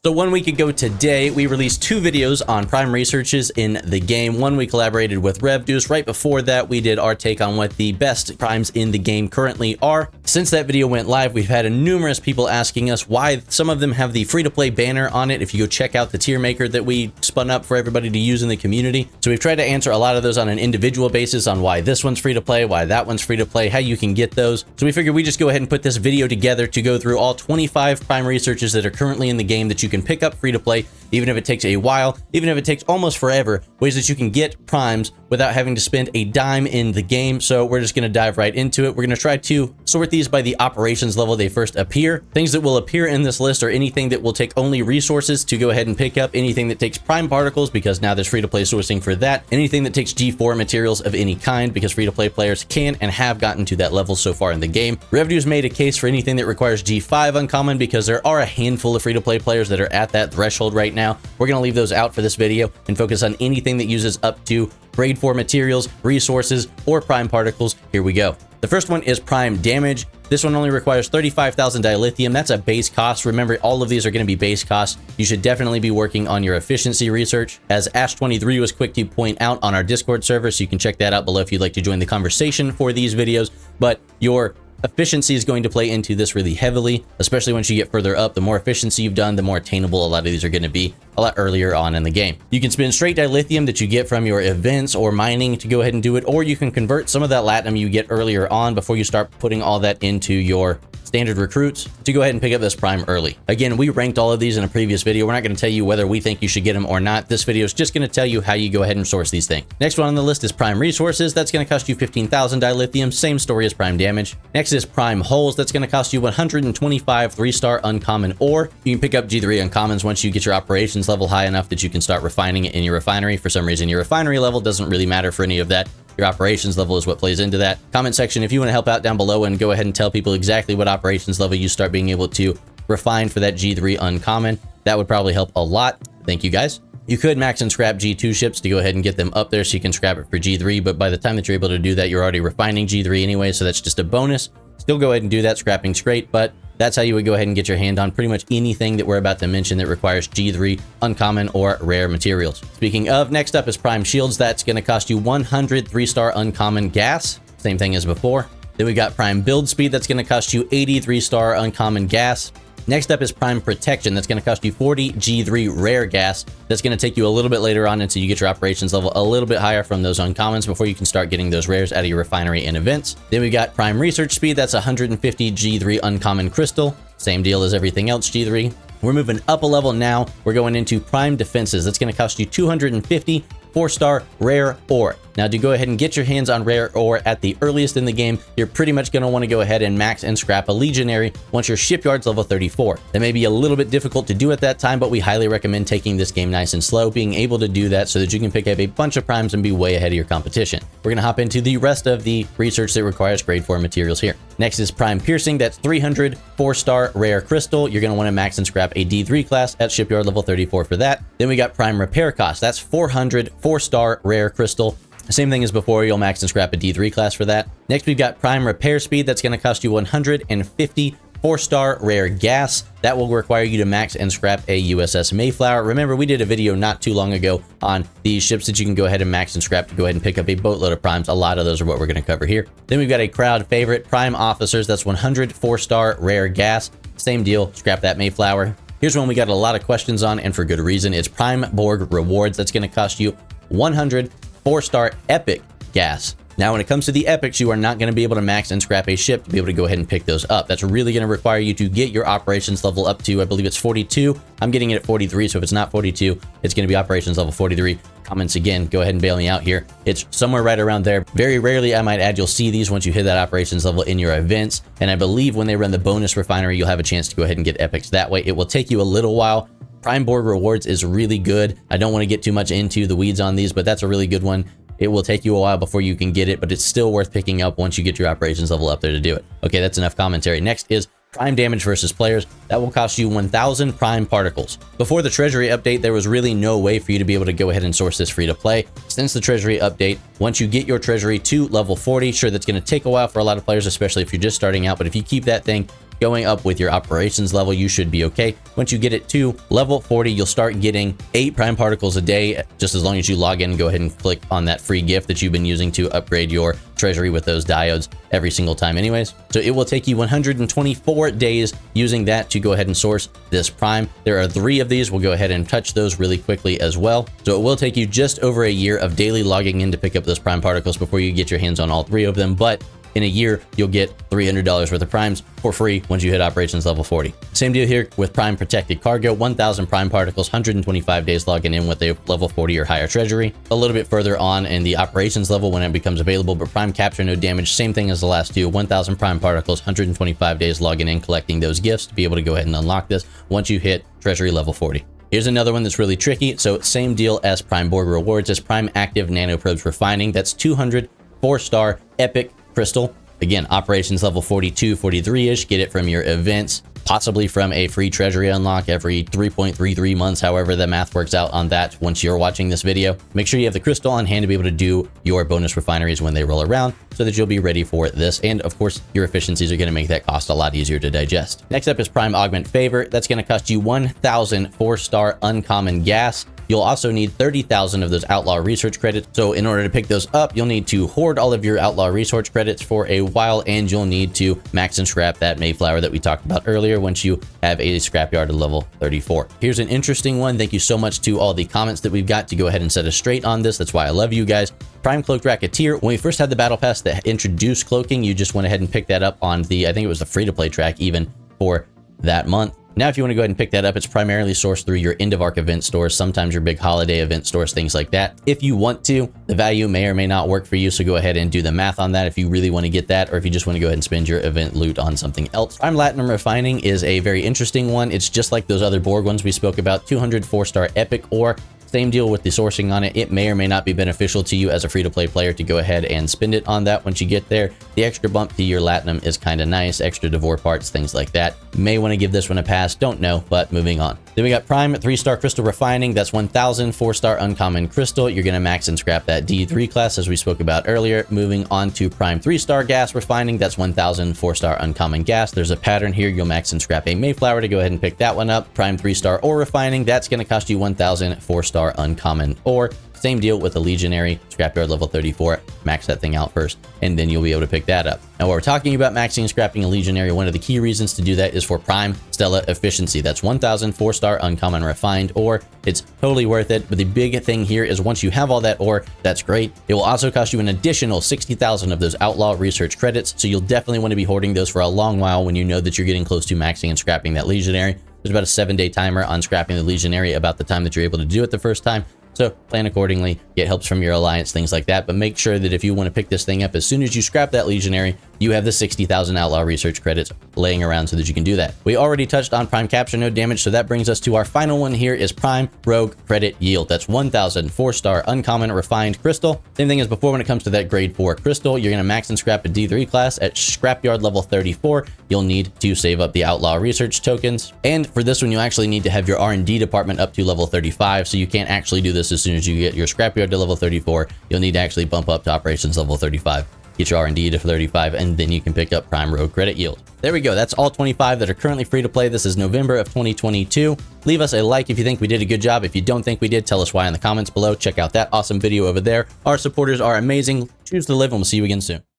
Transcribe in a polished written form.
So 1 week ago today, we released 2 videos on prime researches in the game. One, we collaborated with Rev Deuce. Right before that, we did our take on what the best primes in the game currently are. Since that video went live, we've had numerous people asking us why some of them have the free-to-play banner on it. If you go check out the tier maker that we spun up for everybody to use in the community. So we've tried to answer a lot of those on an individual basis on why this one's free-to-play, why that one's free-to-play, how you can get those. So we figured we just go ahead and put this video together to go through all 25 prime researches that are currently in the game that you can pick up free to play, even if it takes a while, even if it takes almost forever, ways that you can get primes without having to spend a dime in the game. So we're just going to dive right into it. We're going to try to sort these by the operations level they first appear. Things that will appear in this list are anything that will take only resources to go ahead and pick up, anything that takes prime particles because now there's free-to-play sourcing for that, anything that takes G4 materials of any kind because free-to-play players can and have gotten to that level so far in the game. Rev Deuce made a case for anything that requires G5 uncommon because there are a handful of free-to-play players that are at that threshold right now. We're going to leave those out for this video and focus on anything that uses up to grade 4 materials, resources, or prime particles. Here we go. The first one is prime damage. This one only requires 35,000 dilithium. That's a base cost. Remember, all of these are going to be base costs. You should definitely be working on your efficiency research. As 𝗂𝗁𝗲 was quick to point out on our Discord server, so you can check that out below if you'd like to join the conversation for these videos. But your efficiency is going to play into this really heavily, especially once you get further up. The more efficiency you've done, the more attainable a lot of these are going to be a lot earlier on in the game. You can spend straight dilithium that you get from your events or mining to go ahead and do it, or you can convert some of that latinum you get earlier on before you start putting all that into your standard recruits to go ahead and pick up this prime early. Again, we ranked all of these in a previous video. We're not going to tell you whether we think you should get them or not. This video is just going to tell you how you go ahead and source these things. Next one on the list is prime resources. That's going to cost you 15,000 dilithium. Same story as prime damage. Next is prime holes. That's going to cost you 125 3-star uncommon ore. You can pick up G3 uncommons once you get your operations level high enough that you can start refining it in your refinery. For some reason, your refinery level doesn't really matter for any of that. Your operations level is what plays into that. Comment section if you want to help out down below and go ahead and tell people exactly what operations level you start being able to refine for that G3 uncommon. That would probably help a lot. Thank you guys. You could max and scrap G2 ships to go ahead and get them up there so you can scrap it for G3, but by the time that you're able to do that, you're already refining G3 anyway, so that's just a bonus. Still go ahead and do that, scrapping's great, but that's how you would go ahead and get your hand on pretty much anything that we're about to mention that requires G3 uncommon or rare materials. Speaking of, next up is prime shields. That's going to cost you 100 3-star uncommon gas. Same thing as before. Then we got prime build speed. That's going to cost you 80 3-star uncommon gas. Next up is prime protection. That's going to cost you 40 G3 rare gas. That's going to take you a little bit later on until you get your operations level a little bit higher from those uncommons before you can start getting those rares out of your refinery and events. Then we got prime research speed. That's 150 G3 uncommon crystal. Same deal as everything else G3. We're moving up a level now. We're going into prime defenses. That's going to cost you 250 4-star rare ore. Now, to go ahead and get your hands on rare ore at the earliest in the game, you're pretty much going to want to go ahead and max and scrap a legionary once your shipyard's level 34. That may be a little bit difficult to do at that time, but we highly recommend taking this game nice and slow, being able to do that so that you can pick up a bunch of primes and be way ahead of your competition. We're going to hop into the rest of the research that requires grade 4 materials here. Next is prime piercing. That's 300 4-star rare crystal. You're going to want to max and scrap a D3 class at shipyard level 34 for that. Then we got prime repair cost. That's 400 4-star rare crystal. Same thing as before, you'll max and scrap a D3 class for that. Next, we've got prime repair speed. That's going to cost you 150 4-star rare gas. That will require you to max and scrap a USS Mayflower. Remember, we did a video not too long ago on these ships that you can go ahead and max and scrap to go ahead and pick up a boatload of primes. A lot of those are what we're going to cover here. Then we've got a crowd favorite, prime officers. That's 100 4-star rare gas. Same deal, scrap that Mayflower. Here's one we got a lot of questions on, and for good reason. It's prime Borg rewards. That's going to cost you 100 4-star epic gas. Now, when it comes to the epics, you are not going to be able to max and scrap a ship to be able to go ahead and pick those up. That's really going to require you to get your operations level up to, I believe it's 42. I'm getting it at 43, so if it's not 42, it's going to be operations level 43. Comments again, go ahead and bail me out here. It's somewhere right around there. Very rarely, I might add, you'll see these once you hit that operations level in your events. And I believe when they run the bonus refinery, you'll have a chance to go ahead and get epics that way. It will take you a little while. Prime Borg rewards is really good. I don't want to get too much into the weeds on these, but that's a really good one. It will take you a while before you can get it, but it's still worth picking up once you get your operations level up there to do it. Okay, that's enough commentary. Next is prime damage versus players. That will cost you 1,000 prime particles. Before the treasury update, there was really no way for you to be able to go ahead and source this free to play. Since the treasury update, once you get your treasury to level 40, sure, that's going to take a while for a lot of players, especially if you're just starting out, but if you keep that thing going up with your operations level, you should be okay. Once you get it to level 40, you'll start getting 8 prime particles a day, just as long as you log in and go ahead and click on that free gift that you've been using to upgrade your treasury with those diodes every single time anyways. So it will take you 124 days using that to go ahead and source this prime. There are 3 of these. We'll go ahead and touch those really quickly as well. So it will take you just over a year of daily logging in to pick up those prime particles before you get your hands on all 3 of them. But in a year, you'll get $300 worth of primes for free once you hit operations level 40. Same deal here with prime protected cargo, 1,000 prime particles, 125 days logging in with a level 40 or higher treasury. A little bit further on in the operations level when it becomes available, but prime capture no damage, same thing as the last 2, 1,000 prime particles, 125 days logging in, collecting those gifts to be able to go ahead and unlock this once you hit treasury level 40. Here's another one that's really tricky. So same deal as prime Borg rewards, as prime active nanoprobes refining. That's 200 4-star epic crystal. Again, operations level 42, 43-ish. Get it from your events, possibly from a free treasury unlock every 3.33 months, however the math works out on that once you're watching this video. Make sure you have the crystal on hand to be able to do your bonus refineries when they roll around so that you'll be ready for this. And of course, your efficiencies are going to make that cost a lot easier to digest. Next up is prime 𝗂𝗵𝘁. That's going to cost you 1,000 4-star uncommon gas. You'll also need 30,000 of those outlaw research credits. So in order to pick those up, you'll need to hoard all of your outlaw research credits for a while, and you'll need to max and scrap that 𝗂𝗵𝘁 that we talked about earlier once you have a scrapyard at level 34. Here's an interesting one. Thank you so much to all the comments that we've got to go ahead and set us straight on this. That's why I love you guys. Prime Cloaked Racketeer. When we first had the battle pass that introduced cloaking, you just went ahead and picked that up on the, I think it was the free-to-play track even for that month. Now, if you want to go ahead and pick that up, it's primarily sourced through your end of arc event stores, sometimes your big holiday event stores, things like that. If you want to, the value may or may not work for you, so go ahead and do the math on that if you really want to get that, or if you just want to go ahead and spend your event loot on something else. Prime Latinum Refining is a very interesting one. It's just like those other Borg ones we spoke about, 200 4-star epic ore. Same deal with the sourcing on it. It may or may not be beneficial to you as a free-to-play player to go ahead and spend it on that once you get there. The extra bump to your Latinum is kind of nice, extra Devore parts, things like that. May want to give this one a pass, don't know, but moving on. Then we got Prime 3-star Crystal Refining. That's 1,000 4-star Uncommon Crystal. You're going to max and scrap that D3 class as we spoke about earlier. Moving on to Prime 3-star Gas Refining. That's 1,000 4-star Uncommon Gas. There's a pattern here. You'll max and scrap a 𝗂𝗁 to go ahead and pick that one up. Prime 3-star Ore Refining. That's going to cost you 1,000 4-star Uncommon Ore. Same deal with the Legionary, scrapyard level 34, max that thing out first, and then you'll be able to pick that up. Now, while we're talking about maxing and scrapping a Legionary, one of the key reasons to do that is for Prime Stella efficiency. That's 1,000 4-star Uncommon Refined Ore. It's totally worth it, but the big thing here is once you have all that ore, that's great. It will also cost you an additional 60,000 of those Outlaw Research credits, so you'll definitely want to be hoarding those for a long while when you know that you're getting close to maxing and scrapping that Legionary. There's about a 7-day timer on scrapping the Legionary about the time that you're able to do it the first time. So plan accordingly, get helps from your alliance, things like that. But make sure that if you want to pick this thing up, as soon as you scrap that Legionary, you have the 60,000 Outlaw Research credits laying around so that you can do that. We already touched on Prime Capture No Damage, so that brings us to our final one here is Prime Rogue Credit Yield. That's 1,000 4-star Uncommon Refined Crystal. Same thing as before when it comes to that grade 4 crystal. You're going to max and scrap a D3 class at scrapyard level 34. You'll need to save up the Outlaw Research tokens. And for this one, you actually need to have your R&D department up to level 35, so you can't actually do this as soon as you get your scrapyard to level 34. You'll need to actually bump up to operations level 35. Get your R&D to 35, and then you can pick up Prime Rogue Credit Yield. There we go. That's all 25 that are currently free to play. This is November of 2022. Leave us a like if you think we did a good job. If you don't think we did, tell us why in the comments below. Check out that awesome video over there. Our supporters are amazing. Choose to live, and we'll see you again soon.